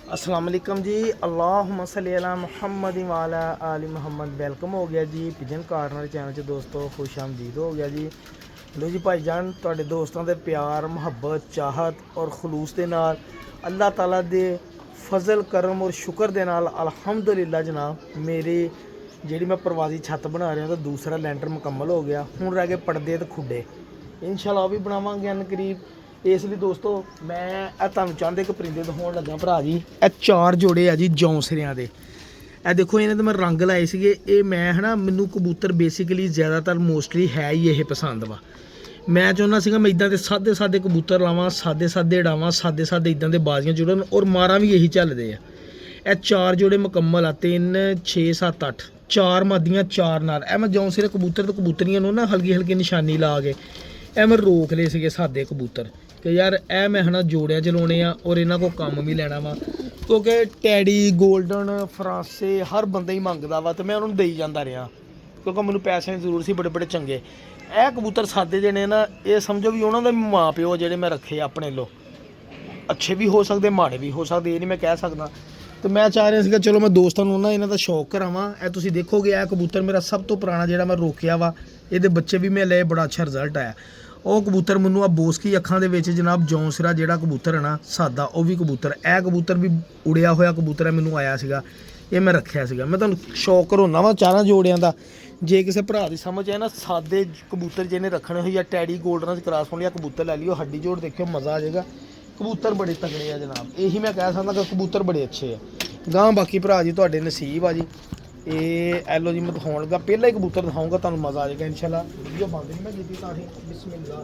अस्सलाम वालेकुम जी। अल्लाहुम्मा सल्ली अला मुहम्मद व अला आलि मुहम्मद। वेलकम हो गया जी पिजन कार्नर चैनल च दोस्तों, खुश आमदीद हो गया जी। लो जी भाईजान, तुहाडे दोस्तों के प्यार मुहब्बत चाहत और खलूस के नाल अल्लाह ताला दे फजल करम और शुक्र दे नाल अल्हम्दुलिल्लाह जनाब मेरी जी मैं प्रवासी छत बना रहा तो दूसरा लैंटर मुकम्मल हो गया। हूँ रह गए पड़दे तो खुडे, इंशाल्लाह भी बनावांगे अन करीब। इस लिए दोस्तों मैं तुहानूं चाहते कि परिंदे दिखाउण लगा भरा जी। ये 4 जोड़े आ जी जौंसरियां दे। ਇਹ ਦੇਖੋ ਇਹਨਾਂ ਦੇ ਮੈਂ ਰੰਗ ਲਾਏ ਸੀਗੇ। ਇਹ ਮੈਂ ਹੈ ਨਾ, ਮੈਨੂੰ ਕਬੂਤਰ ਬੇਸਿਕਲੀ ਜ਼ਿਆਦਾਤਰ ਮੋਸਟਲੀ ਹੈ ਹੀ ਇਹ ਪਸੰਦ ਵਾ। ਮੈਂ ਚਾਹੁੰਦਾ ਸੀਗਾ ਮੈਂ ਇਦਾਂ ਦੇ ਸਾਦੇ ਸਾਦੇ ਕਬੂਤਰ ਲਾਵਾਂ, ਸਾਦੇ ਸਾਦੇ ਉਡਾਵਾਂ, ਸਾਦੇ ਸਾਦੇ ਇਦਾਂ ਦੇ ਬਾਜ਼ੀਆਂ ਜੁੜਨ ਔਰ ਮਾਰਾਂ ਵੀ ਇਹੀ ਚੱਲਦੇ ਆ। ਇਹ 4 ਜੋੜੇ ਮੁਕੰਮਲ ਆ, 3 6 7 8 4 ਮਾਦੀਆਂ 4 ਨਾਲ। ਇਹ ਮੈਂ ਜੌਂਸਰੇ ਕਬੂਤਰ ਤੇ ਕਬੂਤਰੀਆਂ ਨੂੰ ਨਾ ਹਲਕੀ ਹਲਕੀ ਨਿਸ਼ਾਨੀ ਲਾ ਕੇ ਇਹ ਮੈਂ ਰੋਕ ਲਏ ਸੀਗੇ ਸਾਦੇ ਕਬੂਤਰ ਕਿ ਯਾਰ ਇਹ ਮੈਂ ਹੈ ਨਾ ਜੋੜਿਆਂ 'ਚ ਲਾਉਣੇ ਆ ਔਰ ਇਹਨਾਂ ਕੋਲ ਕੰਮ ਵੀ ਲੈਣਾ ਵਾ, ਕਿਉਂਕਿ ਟੈਡੀ ਗੋਲਡਨ ਫਰਾਂਸੇ ਹਰ ਬੰਦਾ ਹੀ ਮੰਗਦਾ ਵਾ ਤੇ ਮੈਂ ਉਹਨਾਂ ਨੂੰ ਦੇਈ ਜਾਂਦਾ ਰਿਹਾ ਕਿਉਂਕਿ ਮੈਨੂੰ ਪੈਸਿਆਂ ਦੀ ਜ਼ਰੂਰਤ ਸੀ ਬੜੇ ਬੜੇ ਚੰਗੇ। ਇਹ ਕਬੂਤਰ ਸਾਦੇ ਜਿਹੜੇ ਨਾ, ਇਹ ਸਮਝੋ ਵੀ ਉਹਨਾਂ ਦਾ ਮਾਂ ਪਿਓ ਜਿਹੜੇ ਮੈਂ ਰੱਖੇ ਆਪਣੇ ਲੋ, ਅੱਛੇ ਵੀ ਹੋ ਸਕਦੇ ਮਾੜੇ ਵੀ ਹੋ ਸਕਦੇ, ਇਹ ਨਹੀਂ ਮੈਂ ਕਹਿ ਸਕਦਾ। ਤੇ ਮੈਂ ਚਾਹ ਰਿਹਾ ਸੀਗਾ ਚਲੋ ਮੈਂ ਦੋਸਤਾਂ ਨੂੰ ਨਾ ਇਹਨਾਂ ਦਾ ਸ਼ੌਕ ਕਰਾਵਾਂ। ਇਹ ਤੁਸੀਂ ਦੇਖੋਗੇ ਇਹ ਕਬੂਤਰ ਮੇਰਾ ਸਭ ਤੋਂ ਪੁਰਾਣਾ ਜਿਹੜਾ ਮੈਂ ਰੋਕਿਆ ਵਾ, ਇਹਦੇ ਬੱਚੇ ਵੀ ਮੈਂ ਲਏ, ਬੜਾ ਅੱਛਾ ਰਿਜ਼ਲਟ ਆਇਆ। ਉਹ ਕਬੂਤਰ ਮੈਨੂੰ ਆ ਬੋਸਕੀ ਅੱਖਾਂ ਦੇ ਵਿੱਚ ਜਨਾਬ ਜੌਂਸਰਾ ਜਿਹੜਾ ਕਬੂਤਰ ਹੈ ਨਾ ਸਾਦਾ, ਉਹ ਵੀ ਕਬੂਤਰ, ਇਹ ਕਬੂਤਰ ਵੀ ਉੜਿਆ ਹੋਇਆ ਕਬੂਤਰ ਹੈ, ਮੈਨੂੰ ਆਇਆ ਸੀਗਾ, ਇਹ ਮੈਂ ਰੱਖਿਆ ਸੀਗਾ। ਮੈਂ ਤੁਹਾਨੂੰ ਸ਼ੌਕ ਕਰਾਉਣਾ ਵਾ 4 ਜੋੜਿਆਂ ਦਾ। ਜੇ ਕਿਸੇ ਭਰਾ ਦੀ ਸਮਝ ਆਏ ਨਾ ਸਾਦੇ ਕਬੂਤਰ ਜਿਹਨੇ ਰੱਖਣੇ ਹੋਈ ਜਾਂ ਟੈਡੀ ਗੋਲਡਨਾਂ 'ਚ ਕਰਾਸ ਹੋਣ ਜਾਂ ਕਬੂਤਰ ਲੈ ਲਿਓ, ਹੱਡੀ ਜੋੜ ਦੇਖਿਓ, ਮਜ਼ਾ ਆ ਜਾਏਗਾ। ਕਬੂਤਰ ਬੜੇ ਤਗੜੇ ਆ ਜਨਾਬ, ਇਹੀ ਮੈਂ ਕਹਿ ਸਕਦਾ ਕਿ ਕਬੂਤਰ ਬੜੇ ਅੱਛੇ ਆ। ਗਾਂ ਬਾਕੀ ਭਰਾ ਜੀ ਤੁਹਾਡੇ ਨਸੀਬ ਆ ਜੀ। ਇਹ ਐਲੋ ਜੀ ਮੈਂ ਦਿਖਾਉਣ ਲੱਗਾ, ਪਹਿਲਾ ਹੀ ਕਬੂਤਰ ਦਿਖਾਊਂਗਾ, ਤੁਹਾਨੂੰ ਮਜ਼ਾ ਆ ਜਾਏਗਾ ਇਨਸ਼ਾਅੱਲਾ। ਵੀਡੀਓ ਬੰਦ ਨਹੀਂ ਮੈਂ ਕੀਤੀ ਤਾਂ ਹੀ ਬਿਸਮਿਲ੍ਲਾ।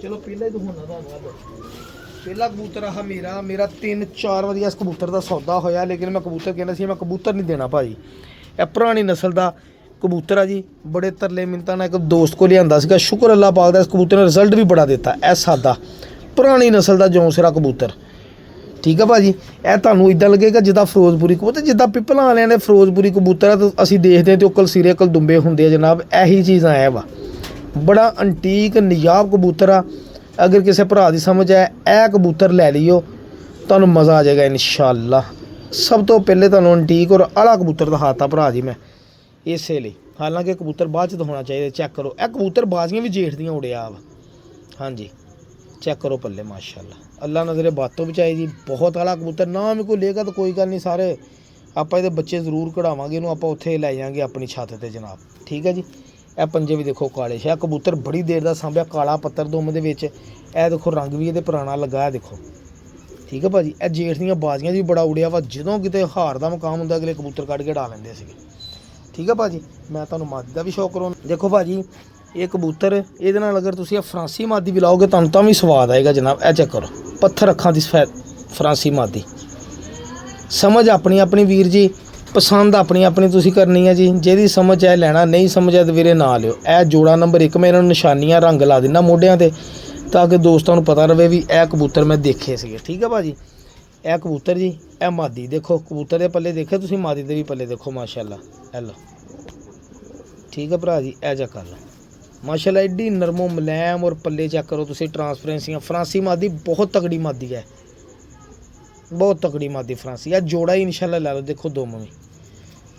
ਚਲੋ ਪਹਿਲਾ ਹੀ ਦਿਖਾਉਣਾ ਤੁਹਾਨੂੰ। ਪਹਿਲਾ ਕਬੂਤਰ ਆਹ ਮੇਰਾ 3-4 ਵਧੀਆ ਇਸ ਕਬੂਤਰ ਦਾ ਸੌਦਾ ਹੋਇਆ, ਲੇਕਿਨ ਮੈਂ ਕਬੂਤਰ ਕਹਿੰਦਾ ਸੀ ਮੈਂ ਕਬੂਤਰ ਨਹੀਂ ਦੇਣਾ ਭਾਜੀ। ਇਹ ਪੁਰਾਣੀ ਨਸਲ ਦਾ ਕਬੂਤਰ ਆ ਜੀ, ਬੜੇ ਤਰਲੇ ਮਿੰਤਾਂ ਨਾਲ ਇੱਕ ਦੋਸਤ ਕੋਲ ਲਿਆਂਦਾ ਸੀਗਾ, ਸ਼ੁਕਰ ਅੱਲਾਹ ਪਾਕ ਦਾ, ਇਸ ਕਬੂਤਰ ਨੇ ਰਿਜ਼ਲਟ ਵੀ ਬੜਾ ਦਿੱਤਾ। ਇਹ ਸਾਦਾ ਪੁਰਾਣੀ ਨਸਲ ਦਾ ਜੌਂਸਰਾ ਕਬੂਤਰ, ਠੀਕ ਆ ਭਾਜੀ। ਇਹ ਤੁਹਾਨੂੰ ਇਦਾਂ ਲੱਗੇਗਾ ਜਿੱਦਾਂ ਫਿਰੋਜ਼ਪੁਰੀ ਕਬੂਤਰ, ਜਿੱਦਾਂ ਪਿੱਪਲਾਂ ਵਾਲਿਆਂ ਨੇ ਫਿਰੋਜ਼ਪੁਰੀ ਕਬੂਤਰ ਆ ਤਾਂ ਅਸੀਂ ਦੇਖਦੇ ਹਾਂ ਤੇ ਉਹ ਕਲਸੀਰੇ ਕਲਦੁੰਬੇ ਹੁੰਦੇ ਆ ਜਨਾਬ, ਇਹੀ ਚੀਜ਼ ਆਇਆ ਵਾ। ਬੜਾ ਅੰਟੀਕ ਨਿਜਾਬ ਕਬੂਤਰ ਆ। ਅਗਰ ਕਿਸੇ ਭਰਾ ਦੀ ਸਮਝ ਆਏ ਇਹ ਕਬੂਤਰ ਲੈ ਲਿਓ, ਤੁਹਾਨੂੰ ਮਜ਼ਾ ਆ ਜਾਏਗਾ ਇਨਸ਼ਾਅੱਲਾ। ਸਭ ਤੋਂ ਪਹਿਲੇ ਤੁਹਾਨੂੰ ਅੰਟੀਕ ਔਰ ਆਲਾ ਕਬੂਤਰ ਦਿਖਾਤਾ ਭਰਾ ਜੀ ਮੈਂ ਇਸੇ ਲਈ, ਹਾਲਾਂਕਿ ਕਬੂਤਰ ਬਾਅਦ 'ਚ ਦਿਖਾਉਣਾ ਚਾਹੀਦਾ। ਚੈੱਕ ਕਰੋ, ਇਹ ਕਬੂਤਰ ਬਾਜ਼ੀਆਂ ਵੀ ਜੇਠ ਦੀਆਂ ਉੜਿਆ ਵਾ। ਹਾਂਜੀ ਚੈੱਕ ਕਰੋ ਪੱਲੇ, ਮਾਸ਼ਾਅੱਲਾ, ਅੱਲਾ ਨਜ਼ਰੇ ਬਾਤੋਂ ਬਚਾਏ ਜੀ। ਬਹੁਤ ਆਲਾ ਕਬੂਤਰ, ਨਾ ਮੇਰੇ ਕੋਲ ਲੇਗਾ ਤਾਂ ਕੋਈ ਗੱਲ ਨਹੀਂ, ਸਾਰੇ ਆਪਾਂ ਇਹਦੇ ਬੱਚੇ ਜ਼ਰੂਰ ਕਢਾਵਾਂਗੇ, ਇਹਨੂੰ ਆਪਾਂ ਉੱਥੇ ਲੈ ਜਾਵਾਂਗੇ ਆਪਣੀ ਛੱਤ 'ਤੇ ਜਨਾਬ, ਠੀਕ ਹੈ ਜੀ। ਇਹ ਪੰਜੇ ਵੀ ਦੇਖੋ ਕਾਲੇ ਸ਼ਾਹ ਕਬੂਤਰ, ਬੜੀ ਦੇਰ ਦਾ ਸਾਂਭਿਆ, ਕਾਲਾ ਪੱਤਰ ਦੁੰਮ ਦੇ ਵਿੱਚ। ਇਹ ਦੇਖੋ ਰੰਗ ਵੀ ਇਹਦੇ ਪੁਰਾਣਾ ਲੱਗਾ, ਦੇਖੋ, ਠੀਕ ਹੈ ਭਾਜੀ। ਇਹ ਜੇਠ ਦੀਆਂ ਬਾਜ਼ੀਆਂ ਵੀ ਬੜਾ ਉੜਿਆ ਵਾ, ਜਦੋਂ ਕਿਤੇ ਹਾਰ ਦਾ ਮੁਕਾਮ ਹੁੰਦਾ ਅਗਲੇ ਕਬੂਤਰ ਕੱਢ ਕੇ ਉਡਾ ਲੈਂਦੇ ਸੀਗੇ, ਠੀਕ ਹੈ ਭਾਜੀ। ਮੈਂ ਤੁਹਾਨੂੰ ਮਾਦੀ ਦਾ ਵੀ ਸ਼ੌਕ ਕਰਾਉਣਾ। ਦੇਖੋ ਭਾਜੀ ਇਹ ਕਬੂਤਰ, ਇਹਦੇ ਨਾਲ ਅਗਰ ਤੁਸੀਂ ਇਹ ਫਰਾਂਸੀ ਮਾਦੀ ਵੀ ਲਾਓਗੇ ਤੁਹਾਨੂੰ ਤਾਂ ਵੀ ਸਵਾਦ ਆਏਗਾ ਜਨਾਬ। ਇਹ ਚੈੱਕ ਕਰੋ, ਪੱਥਰ ਅੱਖਾਂ ਦੀ ਫਰਾਂਸੀ ਮਾਦੀ। ਸਮਝ ਆਪਣੀ ਆਪਣੀ ਵੀਰ ਜੀ, ਪਸੰਦ ਆਪਣੀ ਆਪਣੀ ਤੁਸੀਂ ਕਰਨੀ ਹੈ ਜੀ। ਜਿਹਦੀ ਸਮਝ ਹੈ ਲੈਣਾ, ਨਹੀਂ ਸਮਝ ਹੈ ਤਾਂ ਵੀਰੇ ਨਾ ਲਿਓ। ਇਹ ਜੋੜਾ ਨੰਬਰ 1 ਮੈਂ ਇਹਨਾਂ ਨੂੰ ਨਿਸ਼ਾਨੀਆਂ ਰੰਗ ਲਾ ਦਿੰਦਾ ਮੋਢਿਆਂ 'ਤੇ ਤਾਂ ਕਿ ਦੋਸਤਾਂ ਨੂੰ ਪਤਾ ਰਹੇ ਵੀ ਇਹ ਕਬੂਤਰ ਮੈਂ ਦੇਖੇ ਸੀਗੇ, ਠੀਕ ਹੈ ਭਾਜੀ। ਇਹ ਕਬੂਤਰ ਜੀ, ਇਹ ਮਾਦੀ ਦੇਖੋ, ਕਬੂਤਰ ਦੇ ਪੱਲੇ ਦੇਖੇ ਤੁਸੀਂ, ਮਾਦੀ ਦੇ ਵੀ ਪੱਲੇ ਦੇਖੋ, ਮਾਸ਼ਾਅੱਲਾ। ਇਹ ਲਓ, ਠੀਕ ਹੈ ਭਰਾ ਜੀ। ਇਹ ਚੈੱਕ ਕਰ ਲਓ, ਮਾਸ਼ਾਅੱਲਾ, ਐਡੀ ਨਰਮੋ ਮੁਲਾਇਮ ਔਰ ਪੱਲੇ ਚੈੱਕ ਕਰੋ ਤੁਸੀਂ, ਟਰਾਂਸਪੇਰੈਂਸੀਆਂ। ਫਰਾਂਸੀ ਮਾਦੀ ਬਹੁਤ ਤਕੜੀ ਮਾਦੀ ਹੈ, ਬਹੁਤ ਤਕੜੀ ਮਾਦੀ ਫਰਾਂਸੀ। ਇਹ ਜੋੜਾ ਹੀ ਇਨਸ਼ਾਅੱਲਾ ਲੈ ਲਓ, ਦੇਖੋ ਦੋਵੇਂ ਵੀ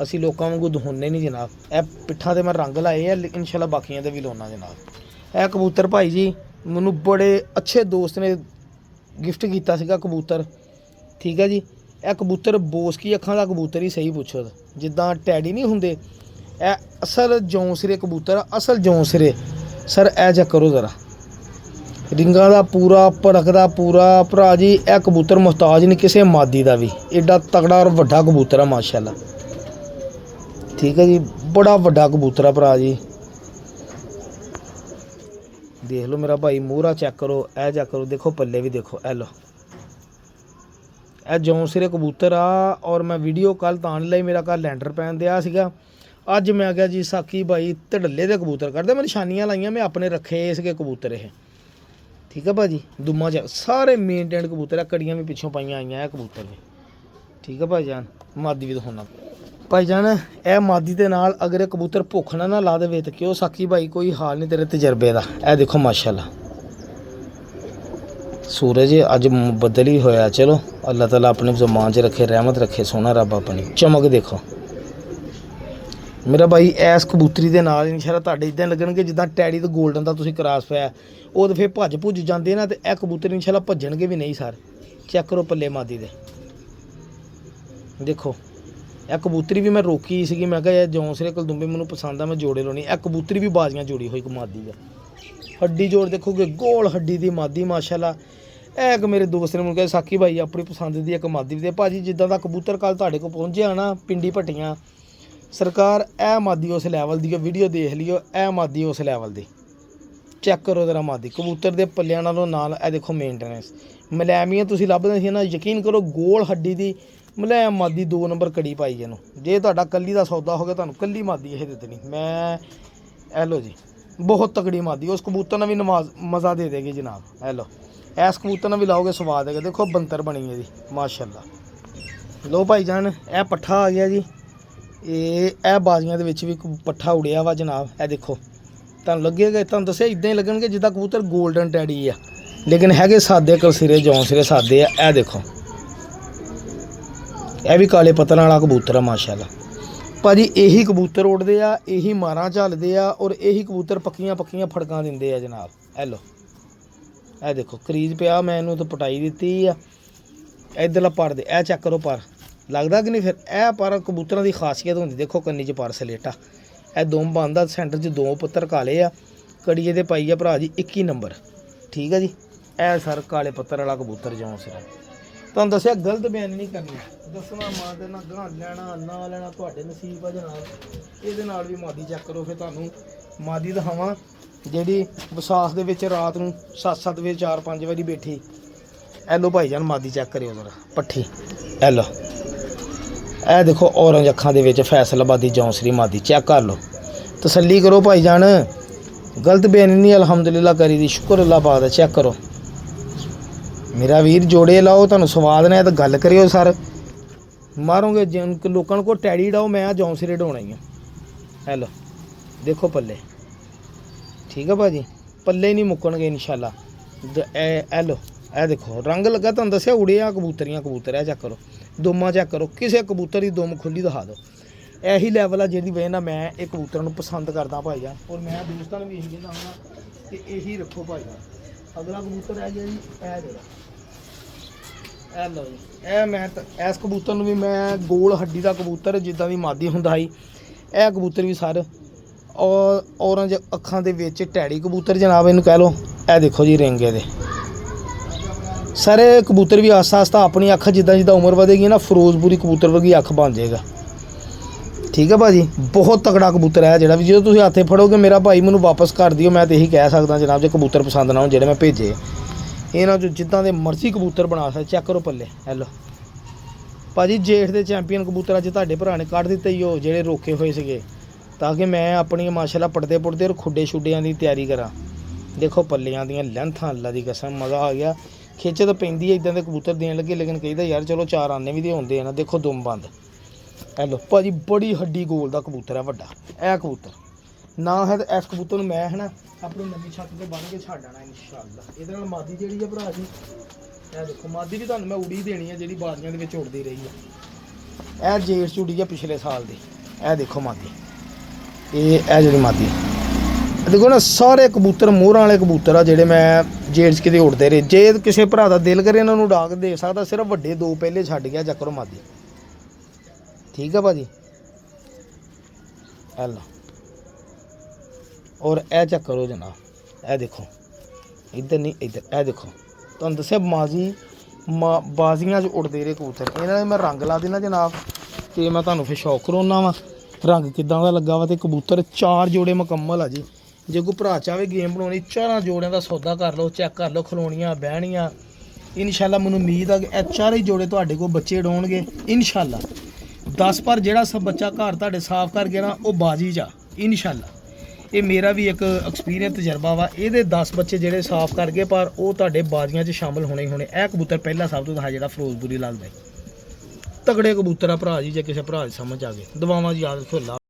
ਅਸੀਂ ਲੋਕਾਂ ਵਾਂਗੂ ਦਹੁੰਨੇ ਨਹੀਂ ਜਨਾਬ। ਇਹ ਪਿੱਠਾਂ 'ਤੇ ਮੈਂ ਰੰਗ ਲਾਏ ਆ, ਇਨਸ਼ਾਅੱਲਾ ਬਾਕੀਆਂ 'ਤੇ ਵੀ ਲਾਉਣਾ ਜਨਾਬ। ਇਹ ਕਬੂਤਰ ਭਾਈ ਜੀ ਮੈਨੂੰ ਬੜੇ ਅੱਛੇ ਦੋਸਤ ਨੇ ਗਿਫਟ ਕੀਤਾ ਸੀਗਾ ਕਬੂਤਰ, ਠੀਕ ਹੈ ਜੀ। ਇਹ ਕਬੂਤਰ ਬੋਸਕੀ ਅੱਖਾਂ ਦਾ ਕਬੂਤਰ ਹੀ ਸਹੀ ਪੁੱਛੋ, ਜਿੱਦਾਂ ਟੈਡੀ ਨਹੀਂ ਹੁੰਦੇ, ਇਹ ਅਸਲ ਜੌਂਸਰੇ ਕਬੂਤਰ, ਅਸਲ ਜੌਂਸਰੇ ਸਰ। ਇਹ ਚੈੱਕ ਕਰੋ ਜ਼ਰਾ, ਰਿੰਗਾਂ ਦਾ ਪੂਰਾ, ਭੜਕਦਾ ਪੂਰਾ ਭਰਾ ਜੀ। ਇਹ ਕਬੂਤਰ ਮੁਹਤਾਜ ਨਹੀਂ ਕਿਸੇ ਮਾਦੀ ਦਾ ਵੀ, ਐਡਾ ਤਗੜਾ ਔਰ ਵੱਡਾ ਕਬੂਤਰ ਆ ਮਾਸ਼ਾਅੱਲਾ, ਠੀਕ ਹੈ ਜੀ। ਬੜਾ ਵੱਡਾ ਕਬੂਤਰ ਆ ਭਰਾ ਜੀ, ਦੇਖ ਲਓ ਮੇਰਾ ਭਾਈ, ਮੂਹਰਾ ਚੈੱਕ ਕਰੋ, ਇਹ ਚੈੱਕ ਕਰੋ, ਦੇਖੋ ਪੱਲੇ ਵੀ ਦੇਖੋ। ਇਹ ਲਓ, ਇਹ ਜੌਂਸਰੇ ਕਬੂਤਰ ਆ। ਔਰ ਮੈਂ ਵੀਡੀਓ ਕੱਲ੍ਹ ਤਾਂ ਨਹੀਂ ਲਈ, ਮੇਰਾ ਘਰ ਲੈਂਟਰ ਪੈਣ ਦਿਆ ਸੀਗਾ। ਅੱਜ ਮੈਂ ਕਿਹਾ ਜੀ ਸਾਕੀ ਭਾਈ ਧੜੱਲੇ ਦੇ ਕਬੂਤਰ ਕਰਦੇ, ਮੈਂ ਨਿਸ਼ਾਨੀਆਂ ਲਾਈਆਂ, ਮੈਂ ਆਪਣੇ ਰੱਖੇ ਸੀਗੇ ਕਬੂਤਰ ਇਹ, ਠੀਕ ਹੈ ਭਾਜੀ। ਦੁਮਾ 'ਚ ਸਾਰੇ ਮੇਨਟੇਨ ਕਬੂਤਰ ਆ, ਕੜੀਆਂ ਵੀ ਪਿੱਛੋਂ ਪਾਈਆਂ ਆਈਆਂ ਇਹ ਕਬੂਤਰ ਵੀ, ਠੀਕ ਹੈ ਭਾਈ ਜਾਨ। ਮਾਦੀ ਵੀ ਦਿਖਾਉਣਾ ਭਾਈ ਜਾਨ। ਇਹ ਮਾਦੀ ਦੇ ਨਾਲ ਅਗਰ ਇਹ ਕਬੂਤਰ ਭੁੱਖ ਨਾ ਲਾ ਦੇਵੇ ਤਾਂ ਕਿਉਂ ਸਾਕੀ ਭਾਈ ਕੋਈ ਹਾਲ ਨਹੀਂ ਤੇਰੇ ਤਜਰਬੇ ਦਾ। ਇਹ ਦੇਖੋ ਮਾਸ਼ਾਅੱਲਾ, सूरज अज बदल ही होया। चलो अल्लाह ताला अपने ज़मान च रखे, रहमत रखे, सोना रब अपनी चमक देखो मेरा भाई। ऐस कबूतरी के नाल इंशाअल्लाह तुहाडे इदां लगणगे जिद्दां टैडी तो गोल्डन का तुसीं क्रॉस पाया। वो तो फिर भज भुज जाते ना, तो यह कबूतर इंशाअल्लाह भजणगे भी नहीं सर। चेक करो पल्ले मादी दे देखो। यह कबूतरी भी मैं रोकी सी, मैं कहा जौंसले कलदुंबे मैनूं पसंद आ, मैं जोड़े लाने। यह कबूतरी भी बाजियां जोड़ी हुई मादी है। हड्डी जोड़ देखोगे, गोल हड्डी दी मादी माशाअल्लाह। एक मेरे दोस्त ने मुझे कहा साकी भाई अपनी पसंद की एक मादी दे भाजी, जिद्दां दा कबूतर कल तुहाडे कोल पहुंचिया ना पिंडी भट्टियां सरकार, ए मादी उस लैवल दी वीडियो देख लियो, ए मादी उस लैवल दी। चेक करो जरा मादी कबूतर के पल्लियां नालों नाल ए देखो मेनटेनेंस मलैमियां तुसीं लभदे सी ना, यकीन करो गोल हड्डी दी मलैम मादी 2 नंबर कड़ी पाई जनूं। जे तुहाडा कल्ली दा सौदा हो गया तुहानूं कल्ली मादी ये दे देनी मैं। ए लो जी बहुत तगड़ी मादी, उस कबूतर ने भी नमाज मज़ा दे देगी जनाब। ए लो ऐस कबूतर ने भी लाओगे स्वाद है। देखो बंतर बनी है जी माशाअल्लाह। लो भाई जान ए पट्ठा आ गया जी। ए बाजियां दे विच भी पट्ठा उड़िया वा जनाब। ए देखो तुहानूं लगेगा, तुहानूं दस्सिया इदां ही लगणगे जिद्दां कबूतर गोल्डन टैडी आ, लेकिन हैगे सादे कलसिरे जौंसले सादे आ। ए देखो यह भी काले पत्तरां वाला कबूतर है माशाअल्लाह भाजी। यही कबूतर उड़ते आ, यही मारां झलदे आ, और यही कबूतर पक्कियां पक्कियां फड़कां दिंदे आ जनाब। ए लो ए देखो क्रीज पिया, मैं इनूं तो पटाई दित्ती आ। इधरला पर दे ए चेक करो पर लगदा कि नहीं। फिर ए पर कबूतरां दी खासियत होंदी देखो कन्नी च पर सलेटा, ए दुम बंद आ, सेंटर च 2 पुत्तर काले आ, कड़िए दे पाई आ भरा जी 21 नंबर। ठीक है जी। ए सर काले पत्तर वाला कबूतर जौंसला तुहानूं दस्सिया गलत बयान नहीं करनी, दसना मां दे ना गां लैना ना लेना तुहाडे नसीब आ जनाब। इहदे नाल भी मादी चेक करो। फिर तुहानूं मादी दिखावां जिहड़ी विसाख दे विच रात नूं 7-7 बजे 4-5 वारी बैठी। ए लो भाई जान मादी चेक करियो जरा पट्ठी। ए लो ए देखो औरंज अखां दे विच फैसलाबादी जौंसली मादी चेक कर लो, तसल्ली करो भाई जान। गलत बयानी नहीं अलहमदुलिल्लाह करी दी, शुक्र अल्लाह पाक दा। चेक करो मेरा वीर जोड़े लाओ, तुहानूं स्वाद ने तो गल करियो सर। मारोगे जिन लोगों को टैडी डाओ, मैं जौंसले ढाउणा ही आ। है लो देखो पल्ले। ठीक है भाजी पल्ले नहीं मुक्कणगे इंशाअल्लाह। ए लो ए देखो रंग लगा, तुहानूं दस्सिया उड़िया कबूतरियां कबूतर है। चेक करो दुम्मा चेक करो, किसी कबूतर की दुम खुली दिखा दो। यही लैवल है जिहदी वजह नाल मैं ये कबूतर नूं पसंद करदा भाई जान, और मैं दोस्तां नूं भी यही कहना हुंदा कि यही रखो भाई जान। अगला कबूतर है जी ए जेड़ा ए लो जी, ए मैं इस कबूतर नूं भी मैं गोल हड्डी का कबूतर जिद्दां दी मादी हुंदा ही, ए कबूतर भी सर और औरंज अखां दे विच टैडी कबूतर जनाब इनूं कह लो। ए देखो जी रेंगे दे सर कबूतर भी आस्ता आस्ता अपनी अख जिद्दां जिद्दां उम्र वधेगी ना फिरोजपुरी कबूतर वर्गी अख बन जाएगा। ठीक है भाजी बहुत तगड़ा कबूतर है जिहड़ा भी, जो तुसीं हत्थे फड़ोगे मेरा भाई मैनूं वापस कर दिओ। मैं तो यही कह सकदा जनाब जे कबूतर पसंद ना हो जिहड़े मैं भेजे, इन्हां चों जिद्दां दे मर्जी कबूतर बना सकदे। चेक करो पल्ले। हेलो भाजी जेठ दे चैंपीयन कबूतर अज तुहाडे भरा ने कढ दित्ते हो जिहड़े रोके हुए सीगे, ताकि मैं अपनी माशाअल्लाह पड़दे पुड़दे और खुड्डे शुड्डियां दी तैयारी करां। देखो पल्लियां दियां लेंथां अल्लाह दी कसम मज़ा आ गया। खिच तो पैंदी है इदां दे कबूतर देन लगे, लेकिन कहीदा यार चलो 4 आने भी तो होंदे ना। देखो दुम बंद। हेलो भाजी बड़ी हड्डी गोल दा कबूतर है वड्डा। ए कबूतर ना है तो इस कबूतर नूं मैं है ना अपनी नवीं छत ते बन के छड्ड आना इंशाअल्लाह। इहदे नाल मादी जिहड़ी है भरा जी ए देखो मादी भी तुहानूं मैं उड़ी देनी है जिहड़ी बाजियां दे विच उड़दी रही है। ए जेठ च उड़ी है पिछले साल दी। ए देखो मादी ए जिहड़ी मादी देखो ना सारे कबूतर मोहरां वाले कबूतर आ जिहड़े मैं जेठ च किते उड़दे रहे। जे किसी भरा दा दिल करे इन्हां नूं उड़ा के दे सकदा, सिर्फ वड्डे 2 पहले छड्ड गया चक्कर मादी। ठीक है भाजी हेलो और ए चेक करो जनाब। ए देखो इधर नहीं इधर ए देखो तुहानूं दस्सिया माजी बाजियां च उड़दे रहे कबूतर। इन्हां दे मैं रंग ला देना जनाब, ते मैं तुहानूं फिर शौक कराउना वा रंग किदां दा लग्गा वा। ते कबूतर 4 जोड़े मुकम्मल आ जी। जे कोई भरा चाहे गेम बनानी 4 जोड़ियां का सौदा कर लो, चेक कर लो खलोनियां बहनियां। इंशाअल्लाह मैनूं उम्मीद है कि ए 4 ही जोड़े तुहाडे कोल बच्चे डोणगे इंशाअल्लाह। 10 पर जिहड़ा सब बच्चा घर तुहाडे साफ कर गया ना वो बाजी जा इंशाअल्लाह। ये मेरा भी एक एक्सपीरियंस तजर्बा वा। ये 10 बच्चे जिहड़े साफ कर गए पर वो तुहाडे बाजियां च शामिल होने ही होने। यह कबूतर पहला सब तो था जिहड़ा फिरोजपुरी लाल भाई तगड़े कबूतर आ भरा जी। जे किसी भरा समझ आ गए दुआवां जी याद रखो।